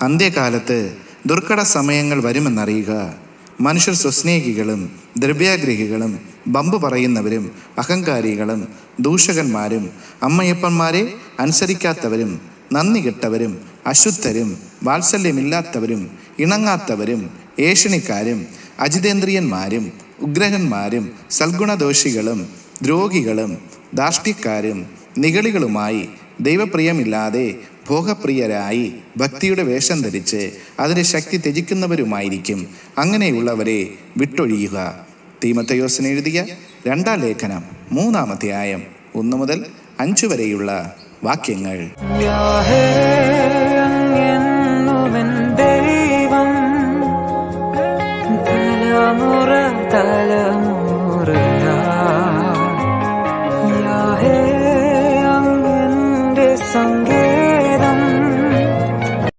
അന്ത്യകാലത്ത് ദുർഘട സമയങ്ങൾ വരുമെന്നറിയുക. മനുഷ്യർ സ്വസ്നേഹികളും ദ്രവ്യാഗ്രഹികളും ബമ്പ് പറയുന്നവരും അഹങ്കാരികളും ദൂഷകന്മാരും അമ്മയപ്പന്മാരെ അനുസരിക്കാത്തവരും നന്ദി കെട്ടവരും അശുദ്ധരും വാത്സല്യമില്ലാത്തവരും ഇണങ്ങാത്തവരും ഏഷണിക്കാരും അജിതേന്ദ്രിയന്മാരും ഉഗ്രഹന്മാരും സൽഗുണദോഷികളും ദ്രോഹികളും ധാർഷ്ട്യക്കാരും നിഗളികളുമായി ദൈവപ്രിയമില്ലാതെ ഭോഗപ്രിയരായി ഭക്തിയുടെ വേഷം ധരിച്ച് അതിൻ്റെ ശക്തി ത്യജിക്കുന്നവരുമായിരിക്കും. അങ്ങനെയുള്ളവരെ വിട്ടൊഴിയുക. തീമോഥെയോസിന് എഴുതിയ 2-ാം ലേഖനം 3-ാം അധ്യായം 1 മുതൽ 5 വരെയുള്ള വാക്യങ്ങൾ.